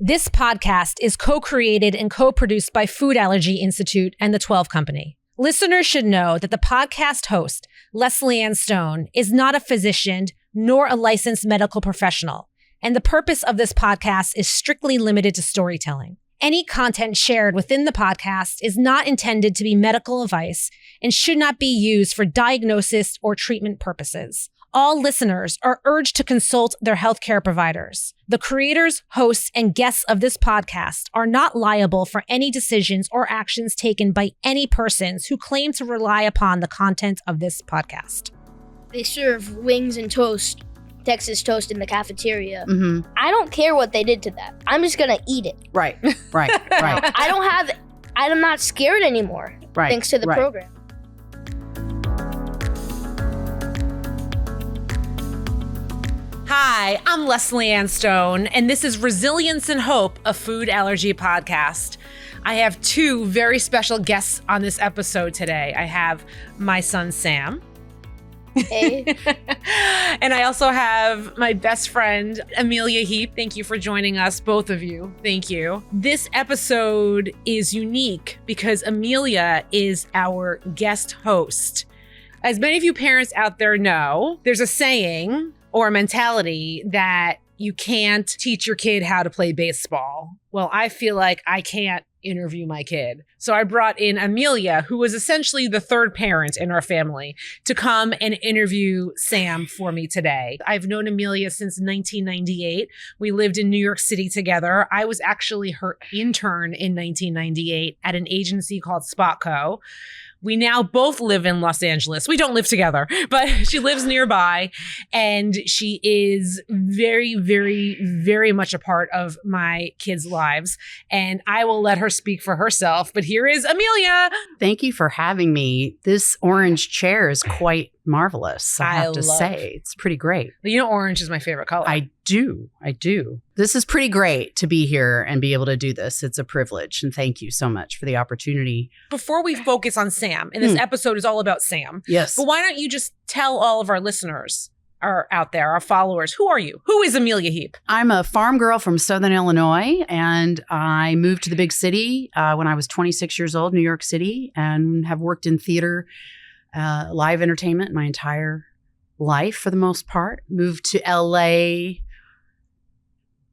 This podcast is co-created and co-produced by Food Allergy Institute and the 12 Company. Listeners should know that the podcast host, Lesley-Anne Stone, is not a physician nor a licensed medical professional, and the purpose of this podcast is strictly limited to storytelling. Any content shared within the podcast is not intended to be medical advice and should not be used for diagnosis or treatment purposes. All listeners are urged to consult their healthcare providers. The creators, hosts, and guests of this podcast are not liable for any decisions or actions taken by any persons who claim to rely upon the content of this podcast. They serve wings and toast, Texas toast in the cafeteria. Mm-hmm. I don't care what they did to that. I'm just gonna eat it. Right. I'm not scared anymore. Right. Thanks to the Right. program. Hi, I'm Lesley-Anne Stone, and this is Resilience and Hope, a Food Allergy Podcast. I have two very special guests on this episode today. I have my son, Sam. Hey. And I also have my best friend, Amelia Heap. Thank you for joining us, both of you. Thank you. This episode is unique because Amelia is our guest host. As many of you parents out there know, there's a saying or a mentality that you can't teach your kid how to play baseball. Well, I feel like I can't interview my kid. So I brought in Amelia, who was essentially the third parent in our family, to come and interview Sam for me today. I've known Amelia since 1998. We lived in New York City together. I was actually her intern in 1998 at an agency called Spotco. We now both live in Los Angeles. We don't live together, but she lives nearby, and she is very, very, very much a part of my kids' lives. And I will let her speak for herself, but here is Amelia. Thank you for having me. This orange chair is quite marvelous, I have to say. It's pretty great. You know, orange is my favorite color. I do. This is pretty great to be here and be able to do this. It's a privilege. And thank you so much for the opportunity. Before we focus on Sam, and this episode is all about Sam. Yes. But why don't you just tell all of our listeners out there, our followers, who are you? Who is Amelia Heap? I'm a farm girl from Southern Illinois, and I moved to the big city when I was 26 years old, New York City, and have worked in theater, live entertainment my entire life for the most part. Moved to LA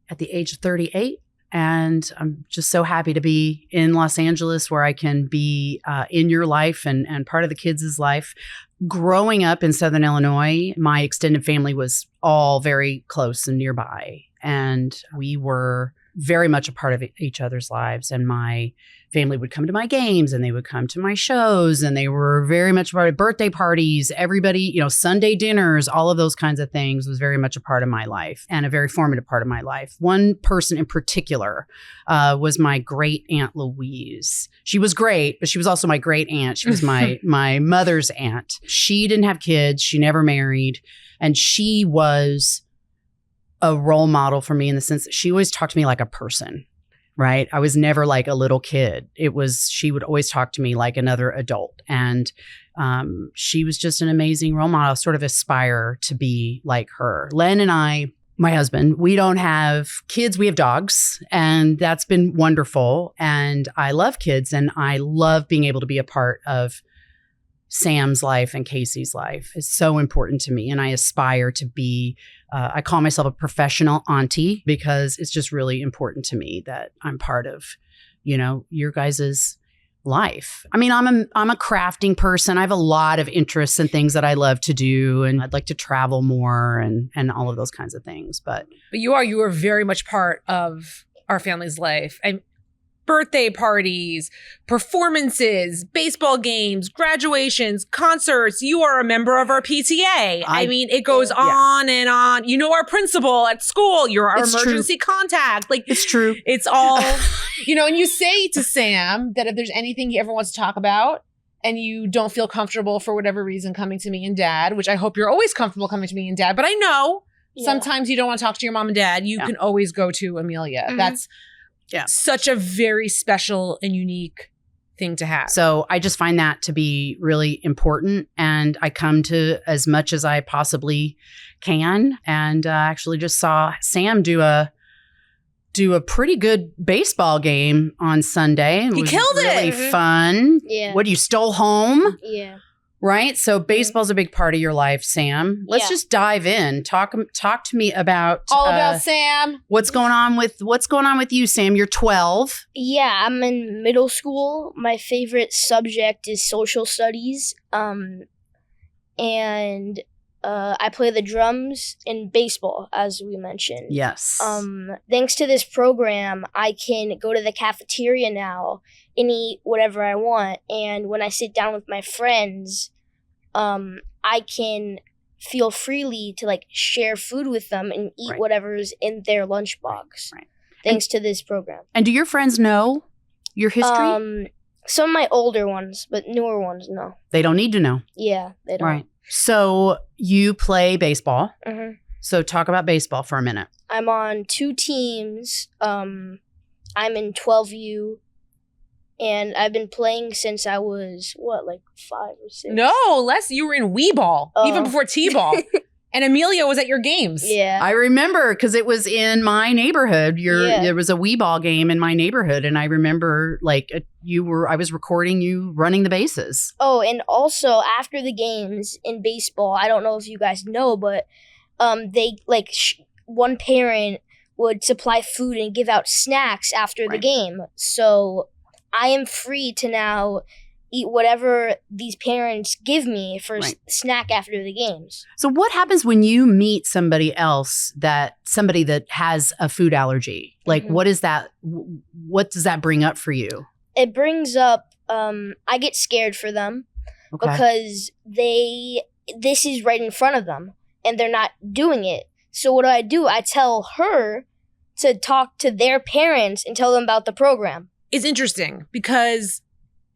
at the age of 38. And I'm just so happy to be in Los Angeles where I can be in your life and part of the kids' life. Growing up in Southern Illinois, my extended family was all very close and nearby. And we were very much a part of each other's lives. And my family would come to my games and they would come to my shows, and they were very much a part of birthday parties, everybody, Sunday dinners, all of those kinds of things was very much a part of my life and a very formative part of my life. One person in particular was my great aunt Louise. She was great, but she was also my great aunt. She was my mother's aunt. She didn't have kids. She never married. And she was a role model for me in the sense that she always talked to me like a person. Right. I was never like a little kid. She would always talk to me like another adult. And she was just an amazing role model. I sort of aspire to be like her. Len and I, my husband, we don't have kids. We have dogs, and that's been wonderful. And I love kids, and I love being able to be a part of Sam's life and Casey's life. Is so important to me. And I aspire to be, I call myself a professional auntie because it's just really important to me that I'm part of, your guys' life. I mean, I'm a crafting person. I have a lot of interests and things that I love to do, and I'd like to travel more and all of those kinds of things. But you are very much part of our family's life. And birthday parties, performances, baseball games, graduations, concerts. You are a member of our PTA. I mean, it goes on and on. You know our principal at school. You're our emergency contact. Like, it's true. It's all, and you say to Sam that if there's anything he ever wants to talk about and you don't feel comfortable for whatever reason coming to me and dad, which I hope you're always comfortable coming to me and dad, but I know sometimes you don't want to talk to your mom and dad. You can always go to Amelia. Mm-hmm. That's such a very special and unique thing to have. So I just find that to be really important. And I come to as much as I possibly can. And actually just saw Sam do a do a pretty good baseball game on Sunday. It You was killed it. really fun. Yeah. What, you stole home? Yeah. Right? So baseball's a big part of your life, Sam. Let's Yeah. just dive in. Talk to me about All about Sam. what's going on with you, Sam. You're 12. Yeah, I'm in middle school. My favorite subject is social studies. And I play the drums in baseball, as we mentioned. Yes. Thanks to this program, I can go to the cafeteria now and eat whatever I want. And when I sit down with my friends, I can feel freely to like share food with them and eat Right. whatever's in their lunchbox. Right. Thanks to this program. And do your friends know your history? Some of my older ones, but newer ones, no. They don't need to know. Yeah, they don't. Right. So you play baseball. Mhm. So talk about baseball for a minute. I'm on 2 teams. I'm in 12U, and I've been playing since I was, 5 or 6? No, Les, you were in Wee Ball, even before T-Ball. And Amelia was at your games. Yeah. I remember because it was in my neighborhood. Yeah. There was a wee ball game in my neighborhood, and I remember I was recording you running the bases. Oh, and also after the games in baseball, I don't know if you guys know, but they one parent would supply food and give out snacks after the Right. game. So I am free to now eat whatever these parents give me for Right. snack after the games. So what happens when you meet somebody that has a food allergy? Like, Mhm. what is that? What does that bring up for you? It brings up I get scared for them Okay. because this is right in front of them and they're not doing it. So what do? I tell her to talk to their parents and tell them about the program. It's interesting because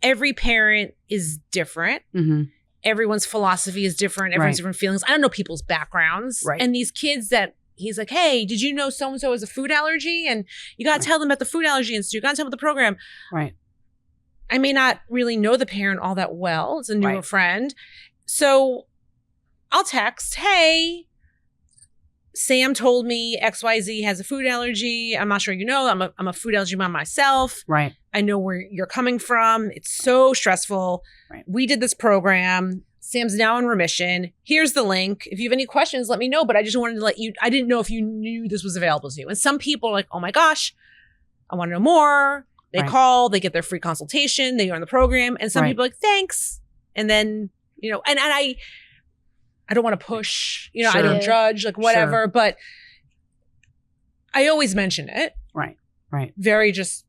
every parent is different. Mm-hmm. Everyone's philosophy is different. Everyone's Right. different feelings. I don't know people's backgrounds. Right. And these kids that he's like, hey, did you know so-and-so has a food allergy? And you got to tell them about the Food Allergy Institute. You got to tell them about the program. Right. I may not really know the parent all that well. It's a newer Right. friend. So I'll text, hey, Sam told me XYZ has a food allergy. I'm not sure you know. I'm a food allergy mom myself. Right. I know where you're coming from. It's so stressful. Right. We did this program. Sam's now in remission. Here's the link. If you have any questions, let me know. But I just wanted to let you, I didn't know if you knew this was available to you. And some people are like, oh my gosh, I want to know more. They Right. call, they get their free consultation, they are on the program. And some Right. people are like, thanks. And then, and I don't want to push, I Sure. don't judge, like whatever, but I always mention it Right. Right. very just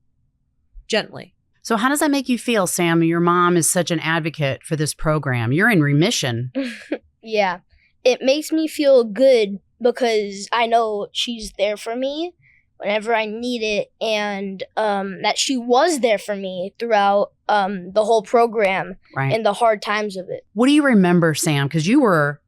gently. So how does that make you feel, Sam? Your mom is such an advocate for this program. You're in remission. Yeah. It makes me feel good because I know she's there for me whenever I need it, and that she was there for me throughout the whole program Right. and the hard times of it. What do you remember, Sam? Because you were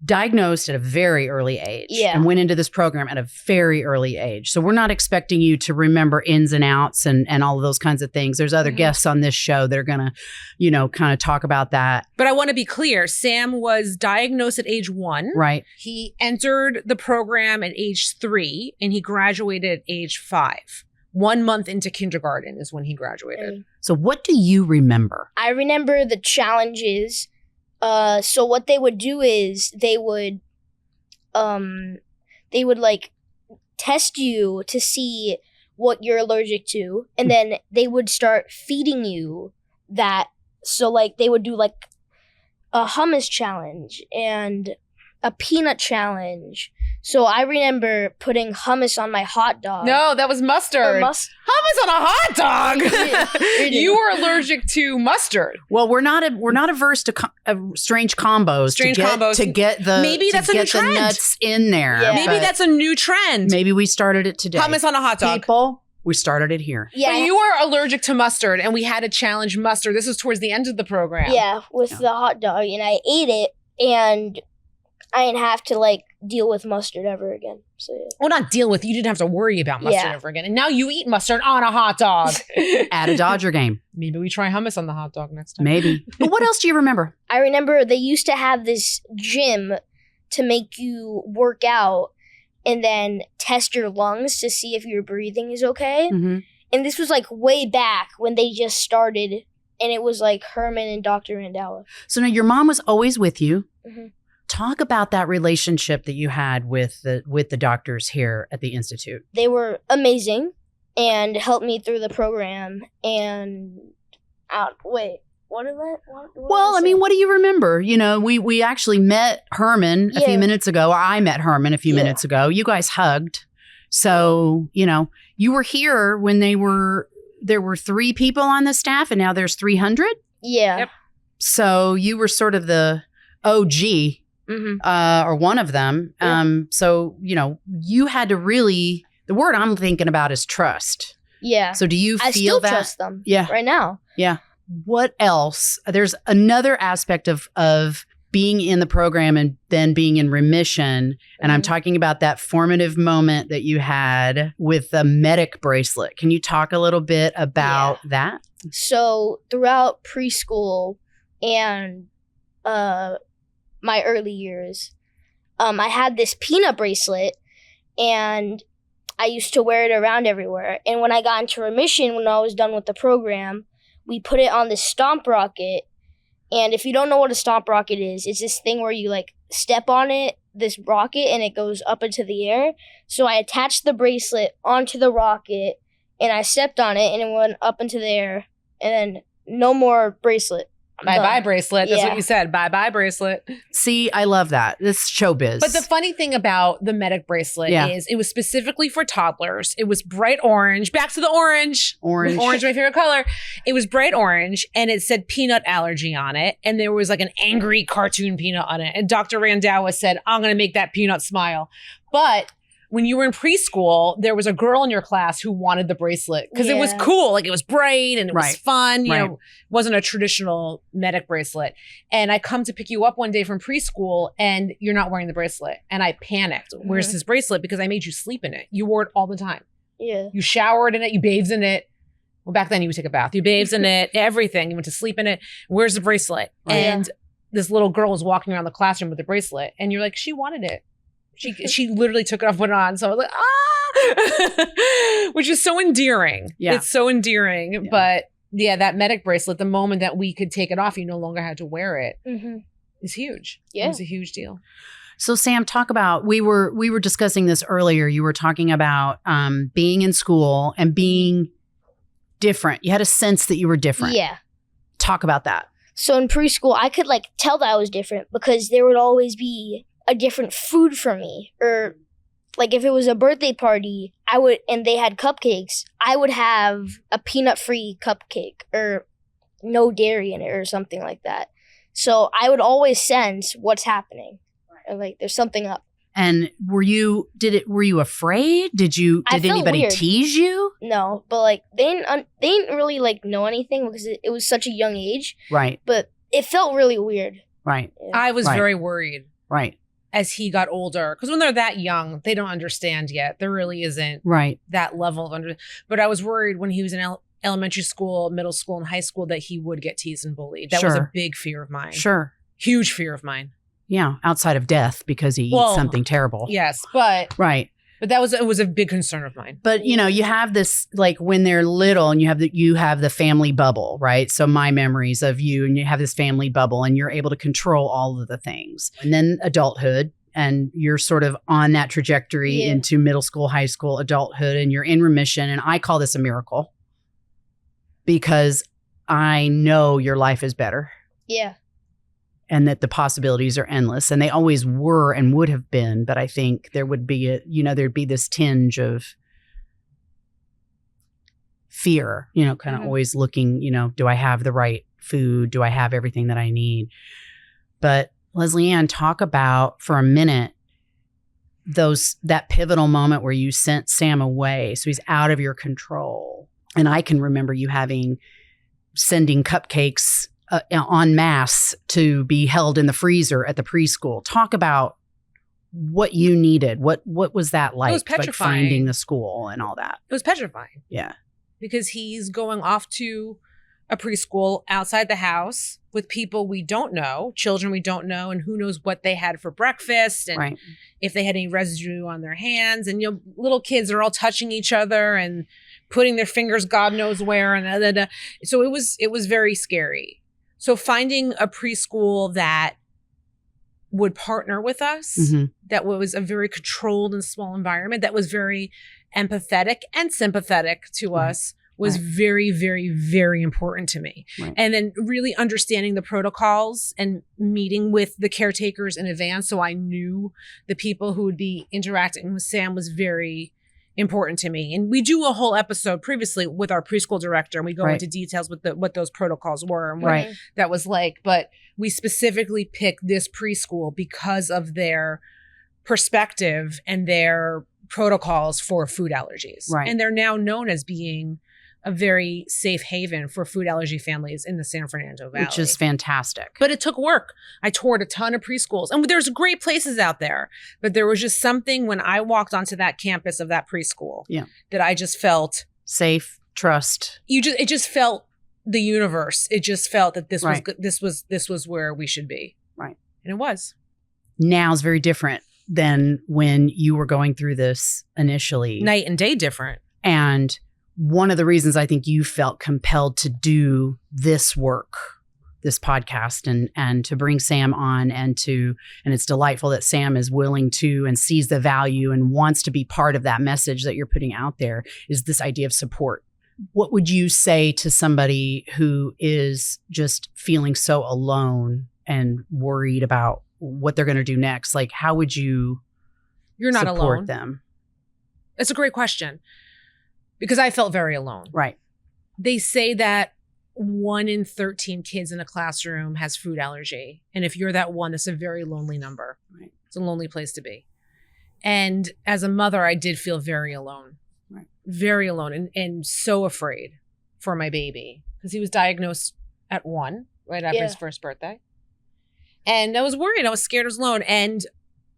diagnosed at a very early age and went into this program at a very early age. So we're not expecting you to remember ins and outs and all of those kinds of things. There's other guests on this show that are going to, kind of talk about that. But I want to be clear. Sam was diagnosed at age 1. Right. He entered the program at age 3 and he graduated at age 5. 1 month into kindergarten is when he graduated. So what do you remember? I remember the challenges. So what they would do is they would like test you to see what you're allergic to, and then they would start feeding you that. So like they would do like a hummus challenge and a peanut challenge. So I remember putting hummus on my hot dog. No, that was mustard. Hummus on a hot dog. It is. You were allergic to mustard. Well, we're not averse to strange combos. Strange combos. To get the Maybe that's a new the trend. nuts in there. Yeah. Maybe But that's a new trend. maybe we started it today. Hummus on a hot dog. People, we started it here. Yeah, But you were allergic to mustard and we had to challenge mustard. This was towards the end of the program. yeah, with the hot dog, and I ate it, and I didn't have to like deal with mustard ever again. So yeah. Well, not deal with. You didn't have to worry about mustard Yeah. ever again. And now you eat mustard on a hot dog. At a Dodger game. Maybe we try hummus on the hot dog next time. Maybe. But what else do you remember? I remember they used to have this gym to make you work out, and then test your lungs to see if your breathing is okay. Mm-hmm. And this was like way back when they just started, and it was like Herman and Dr. Randall. So now your mom was always with you. Mm-hmm. Talk about that relationship that you had with the doctors here at the Institute. They were amazing and helped me through the program. And what do you remember? You know, we actually met Herman a few minutes ago. I met Herman a few minutes ago. You guys hugged. So, you know, you were here when there were 3 people on the staff, and now there's 300? Yeah. Yep. So you were sort of the OG. Mm-hmm. Or one of them. Yeah. So, you know, you had to really, the word I'm thinking about is trust. Yeah. So do you feel I still that? trust them. Yeah. Right now. Yeah. What else? There's another aspect of being in the program and then being in remission. And I'm talking about that formative moment that you had with the medic bracelet. Can you talk a little bit about that? So throughout preschool and my early years, I had this peanut bracelet, and I used to wear it around everywhere. And when I got into remission, when I was done with the program, we put it on the stomp rocket. And if you don't know what a stomp rocket is, it's this thing where you like step on it, this rocket, and it goes up into the air. So I attached the bracelet onto the rocket, and I stepped on it, and it went up into the air. And then no more bracelet. Bye-bye bracelet. That's Yeah. what you said. Bye-bye bracelet. See, I love that. This is showbiz. But the funny thing about the medic bracelet is it was specifically for toddlers. It was bright orange. Back to the orange. Orange, my favorite color. It was bright orange, and it said peanut allergy on it. And there was like an angry cartoon peanut on it. And Dr. Randall said, I'm going to make that peanut smile. But when you were in preschool, there was a girl in your class who wanted the bracelet because it was cool. Like, it was bright and it was fun. You know, it wasn't a traditional medic bracelet. And I come to pick you up one day from preschool, and you're not wearing the bracelet. And I panicked. Where's this bracelet? Because I made you sleep in it. You wore it all the time. Yeah. You showered in it. You bathed in it. Well, back then you would take a bath. You bathed in it. Everything. You went to sleep in it. Where's the bracelet? And this little girl was walking around the classroom with the bracelet. And you're like, she wanted it. She literally took it off, put it on. So I was like, which is so endearing. Yeah. It's so endearing. Yeah. But yeah, that medic bracelet, the moment that we could take it off, you no longer had to wear it, is huge. Yeah. It was a huge deal. So Sam, talk about, we were discussing this earlier. You were talking about being in school and being different. You had a sense that you were different. Yeah. Talk about that. So in preschool, I could like tell that I was different because there would always be a different food for me. Or like if it was a birthday party, and they had cupcakes, I would have a peanut-free cupcake or no dairy in it or something like that. So I would always sense what's happening. Or like there's something up. And were you afraid? Did I felt anybody weird. tease you? No, but like they didn't really like know anything because it was such a young age. Right. But it felt really weird. Right. Yeah. I was Right. very worried Right. as he got older. Because when they're that young, they don't understand yet. There really isn't Right. that level of But I was worried when he was in elementary school, middle school, and high school that he would get teased and bullied. That was a Sure. big fear of mine. Sure. Huge fear of mine. Yeah. Outside of death because he eats something terrible. Yes, but Right. it was a big concern of mine. But you know, you have this, like when they're little and you have the family bubble, right? So my memories of you, and you have this family bubble and you're able to control all of the things. And then adulthood, and you're sort of on that trajectory into middle school, high school, adulthood, and you're in remission. And I call this a miracle because I know your life is better. Yeah. And that the possibilities are endless, and they always were and would have been. But I think there would be there'd be this tinge of fear, kind of always looking, do I have the right food? Do I have everything that I need? But Lesley-Anne, talk about for a minute that pivotal moment where you sent Sam away. So he's out of your control. And I can remember you sending cupcakes en masse to be held in the freezer at the preschool. Talk about what you needed. What was that like? It was petrifying. Like finding the school and all that. It was petrifying. Yeah. Because he's going off to a preschool outside the house with people we don't know, children we don't know, and who knows what they had for breakfast and if they had any residue on their hands. And, little kids are all touching each other and putting their fingers God knows where. And so it was very scary. So finding a preschool that would partner with us, that was a very controlled and small environment, that was very empathetic and sympathetic to us, was very, very, very important to me. And then really understanding the protocols and meeting with the caretakers in advance so I knew the people who would be interacting with Sam was very important to me. And we do a whole episode previously with our preschool director, and we go into details with what those protocols were and what that was like. But we specifically picked this preschool because of their perspective and their protocols for food allergies. And they're now known as being a very safe haven for food allergy families in the San Fernando Valley. Which is fantastic. But it took work. I toured a ton of preschools. And there's great places out there. But there was just something when I walked onto that campus of that preschool that I just felt safe, trust. It just felt the universe. It just felt that this was good. This was where we should be. And it was. Now is very different than when you were going through this initially. Night and day different. And one of the reasons I think you felt compelled to do this work, this podcast, and to bring Sam on and it's delightful that Sam is willing to and sees the value and wants to be part of that message that you're putting out there, is this idea of support. What would you say to somebody who is just feeling so alone and worried about what they're going to do next? Like, how would you You're not support alone. them? It's a great question. Because I felt very alone. They say that 1 in 13 kids in a classroom has food allergy. And if you're that one, it's a very lonely number. It's a lonely place to be. And as a mother, I did feel very alone. Very alone and so afraid for my baby. Because he was diagnosed at 1, right after his first birthday. And I was worried. I was scared I was alone. And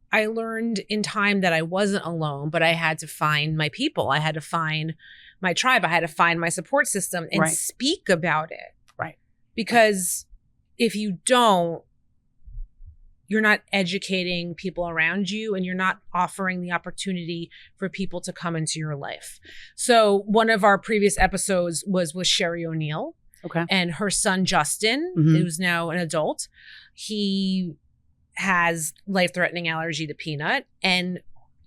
I learned in time that I wasn't alone, but I had to find my people. I had to find my tribe. I had to find my support system and speak about it. Because if you don't, you're not educating people around you and you're not offering the opportunity for people to come into your life. So one of our previous episodes was with Sherry O'Neill and her son, Justin, who's now an adult. He has life-threatening allergy to peanut. And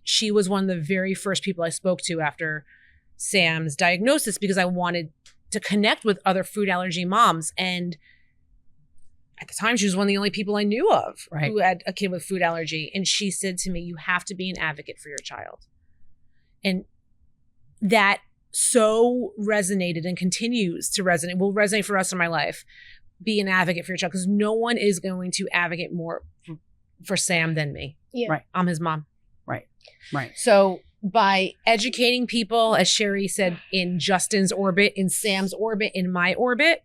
she was one of the very first people I spoke to after Sam's diagnosis because I wanted to connect with other food allergy moms. And at the time, she was one of the only people I knew of who had a kid with food allergy. And she said to me, you have to be an advocate for your child. And that so resonated and continues to resonate, will resonate for the rest of my life. Be an advocate for your child because no one is going to advocate more for Sam than me. I'm his mom. So by educating people, as Sherry said, in Justin's orbit, in Sam's orbit, in my orbit,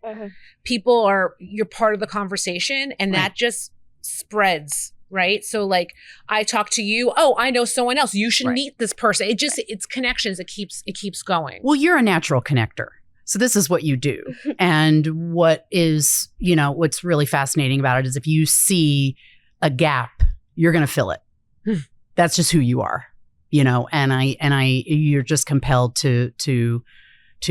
you're part of the conversation and that just spreads. So like I talk to you, I know someone else, you should meet this person. It's connections. It keeps going. Well, you're a natural connector. So this is what you do. And what is, what's really fascinating about it is if you see a gap, you're going to fill it. That's just who you are, and you're just compelled to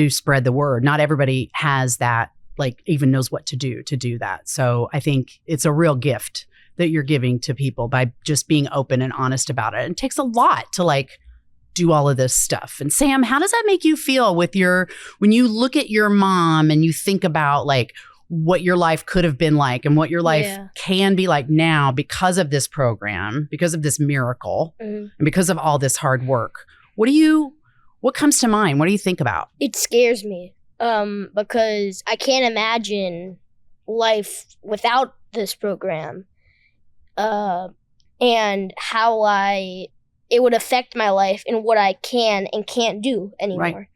spread the word. Not everybody has that, like even knows what to do that. So I think it's a real gift that you're giving to people by just being open and honest about it. It takes a lot to do all of this stuff. And Sam, how does that make you feel when you look at your mom and you think about what your life could have been like and what your life can be like now because of this program, because of this miracle, and because of all this hard work? What comes to mind? What do you think about? It scares me because I can't imagine life without this program and how it would affect my life and what I can and can't do anymore.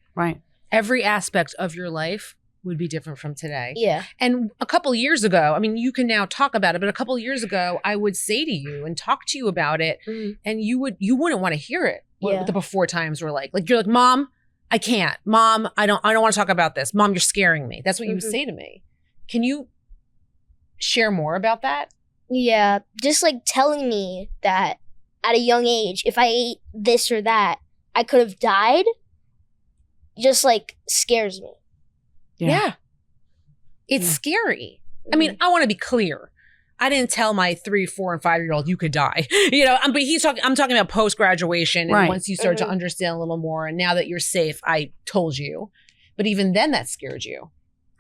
Every aspect of your life would be different from today. And a couple years ago, I mean, you can now talk about it, but a couple years ago, I would say to you and talk to you about it, and you wouldn't want to hear it. What the before times were like. You're like, Mom, I can't. Mom, I don't want to talk about this. Mom, you're scaring me. That's what you would say to me. Can you share more about that? Yeah, just like telling me that at a young age, if I ate this or that, I could have died, just like scares me. Yeah. It's scary. I mean, I want to be clear. I didn't tell my 3, 4, and 5-year-old you could die. But I'm talking about post-graduation. And once you start to understand a little more, and now that you're safe, I told you. But even then that scared you.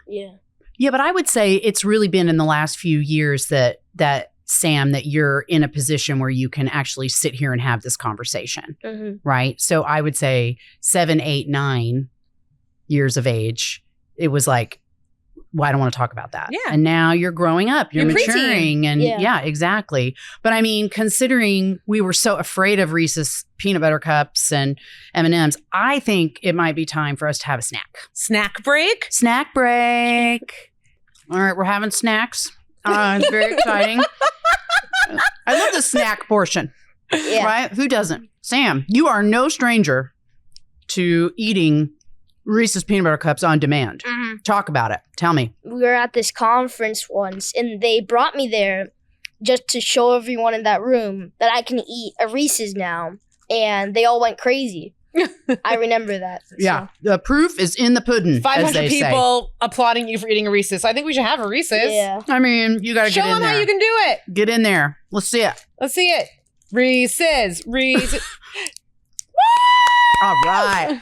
Yeah. Yeah, but I would say it's really been in the last few years that Sam, that you're in a position where you can actually sit here and have this conversation, right? So I would say 7, 8, 9 years of age, it was like, well, I don't want to talk about that. Yeah. And now you're growing up, you're maturing. And yeah, exactly. But I mean, considering we were so afraid of Reese's peanut butter cups and M&Ms, I think it might be time for us to have a snack. Snack break? Snack break. All right, we're having snacks. It's very exciting. I love the snack portion. Yeah. Right? Who doesn't? Sam, you are no stranger to eating Reese's peanut butter cups on demand. Talk about it. Tell me. We were at this conference once, and they brought me there just to show everyone in that room that I can eat a Reese's now, and they all went crazy. I remember that. Yeah. The proof is in the pudding, 500 people applauding you for eating a Reese's. I think we should have a Reese's. Yeah. I mean, you got to show get in them there. how you can do it. Get in there. Let's see it. Let's see it. Reese's. All right.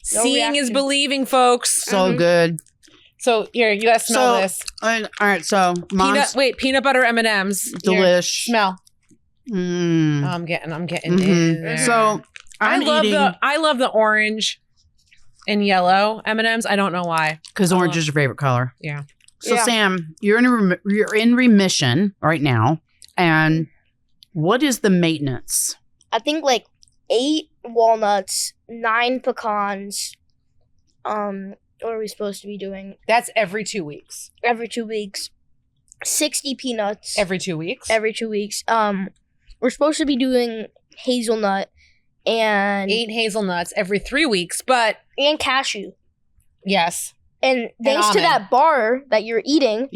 Seeing is believing, folks. So good. So here, you gotta smell this. All right. So, peanut butter M&Ms. Delish. Here, smell. I'm getting in there. So I love the orange and yellow M&Ms. I don't know why. Because orange is your favorite color. Yeah. So Sam, you're in remission right now, and what is the maintenance? I think like 8 walnuts, 9 pecans. What are we supposed to be doing? That's every 2 weeks. Every 2 weeks. 60 peanuts. Every 2 weeks. Every 2 weeks. We're supposed to be doing hazelnut and 8 hazelnuts every 3 weeks, but and cashew. Yes. And thanks to that bar that you're eating,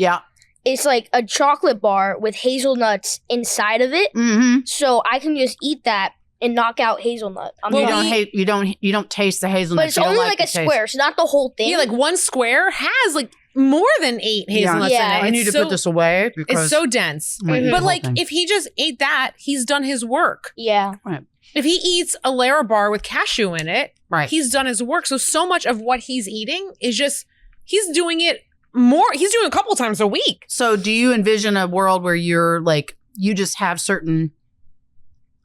it's like a chocolate bar with hazelnuts inside of it. So I can just eat that and knock out hazelnut. You don't taste the hazelnut. But it's only like a square, so not the whole thing. Yeah, like one square has like more than 8 hazelnuts in it. I need to put this away because it's so dense. But like if he just ate that, he's done his work. Yeah. Right. If he eats a Lara bar with cashew in it, he's done his work. So much of what he's eating is just, he's doing it more. He's doing it a couple times a week. So do you envision a world where you're like, you just have certain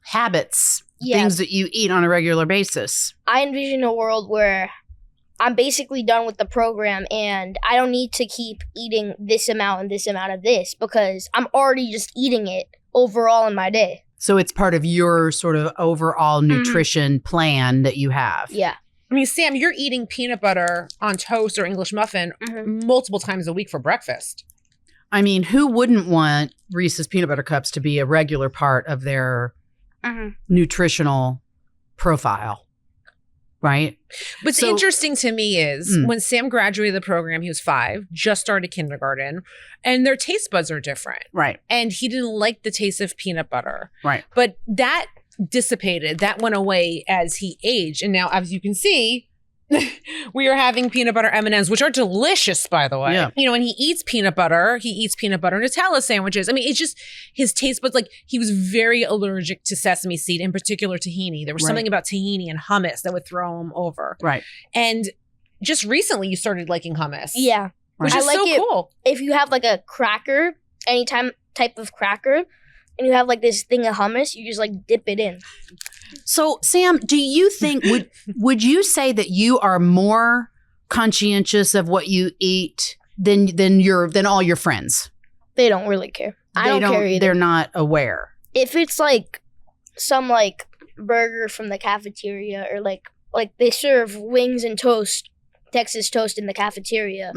habits, things that you eat on a regular basis? I envision a world where I'm basically done with the program and I don't need to keep eating this amount and this amount of this because I'm already just eating it overall in my day. So it's part of your sort of overall nutrition plan that you have. Yeah. I mean, Sam, you're eating peanut butter on toast or English muffin multiple times a week for breakfast. I mean, who wouldn't want Reese's peanut butter cups to be a regular part of their nutritional profile? Right? What's interesting to me is when Sam graduated the program, he was 5, just started kindergarten, and their taste buds are different. Right. And he didn't like the taste of peanut butter. Right. But that dissipated. That went away as he aged. And now, as you can see, we are having peanut butter M&Ms, which are delicious, by the way. Yeah. You know, when he eats peanut butter Nutella sandwiches. I mean, it's just his taste buds. Like, he was very allergic to sesame seed, in particular tahini. There was something about tahini and hummus that would throw him over. Right. And just recently, you started liking hummus. Yeah. Which is so cool. If you have like a cracker, any type of cracker, and you have like this thing of hummus, you just like dip it in. So, Sam, do you think would you say that you are more conscientious of what you eat than all your friends? They don't really care. I don't care either. They're not aware. If it's like some like burger from the cafeteria or like they serve wings and toast, Texas toast in the cafeteria,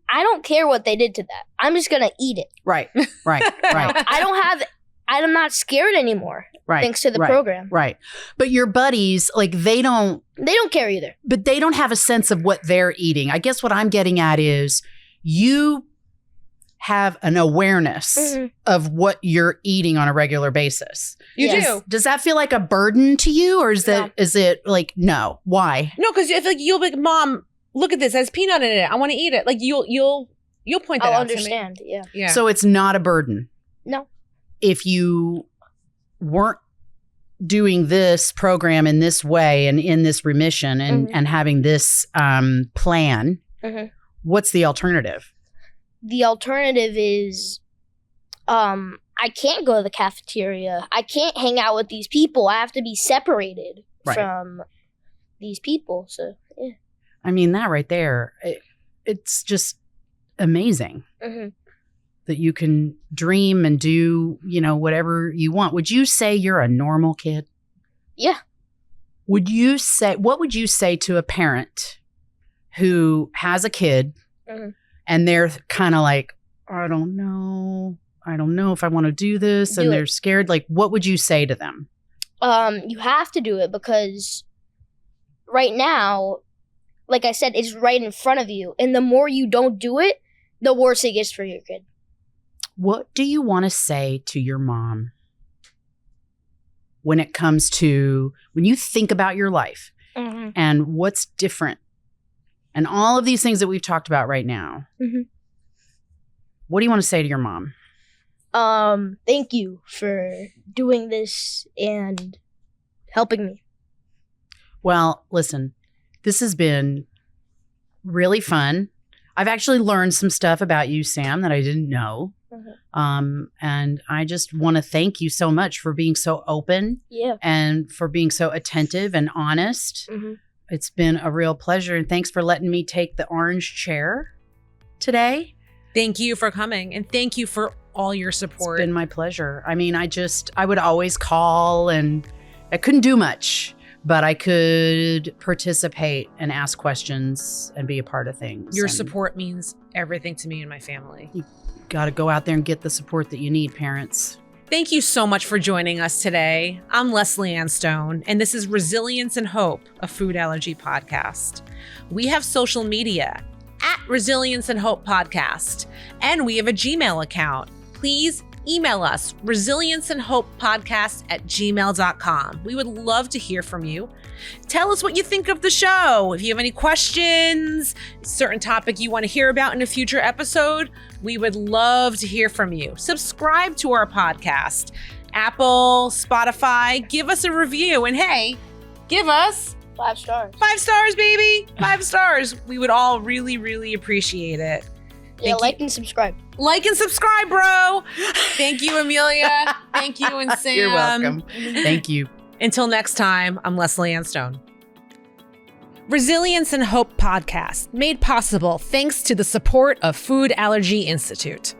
I don't care what they did to that. I'm just gonna eat it. Right. I I don't have I'm not scared anymore. Right. Thanks to the program. Right. But your buddies, like they don't care either. But they don't have a sense of what they're eating. I guess what I'm getting at is you have an awareness of what you're eating on a regular basis. You do. Does that feel like a burden to you, or is it like, no? Why? No, because if like you'll be like, Mom, look at this, it has peanut in it. I want to eat it. Like you'll point that I'll out understand. to me. Yeah. So it's not a burden. No. If you weren't doing this program in this way and in this remission and having this plan, what's the alternative? The alternative is I can't go to the cafeteria. I can't hang out with these people. I have to be separated from these people. So, yeah. I mean, that right there, it's just amazing that you can dream and do, whatever you want. Would you say you're a normal kid? Yeah. What would you say to a parent who has a kid and they're kind of like, I don't know if I want to do this, and they're scared? Like, what would you say to them? You have to do it because right now, like I said, it's right in front of you. And the more you don't do it, the worse it gets for your kid. What do you want to say to your mom when it comes to, when you think about your life and what's different and all of these things that we've talked about right now? What do you want to say to your mom? Thank you for doing this and helping me. Well, listen, this has been really fun. I've actually learned some stuff about you, Sam, that I didn't know. And I just want to thank you so much for being so open and for being so attentive and honest. It's been a real pleasure. And thanks for letting me take the orange chair today. Thank you for coming. And thank you for all your support. It's been my pleasure. I mean, I would always call, and I couldn't do much, but I could participate and ask questions and be a part of things. Your support means everything to me and my family. You got to go out there and get the support that you need, parents. Thank you so much for joining us today. I'm Lesley-Anne Stone, and this is Resilience and Hope, a Food Allergy podcast. We have social media at Resilience and Hope Podcast, and we have a Gmail account. Please email us, resilienceandhopepodcast@gmail.com. We would love to hear from you. Tell us what you think of the show. If you have any questions, certain topic you want to hear about in a future episode, we would love to hear from you. Subscribe to our podcast, Apple, Spotify, give us a review, and hey, give us 5 stars. 5 stars, baby. 5 stars. We would all really, really appreciate it. Like and subscribe. Like and subscribe, bro. Thank you, Amelia. Thank you, and Sam. You're welcome. Thank you. Until next time, I'm Lesley-Anne Stone. Resilience and Hope Podcast, made possible thanks to the support of Food Allergy Institute.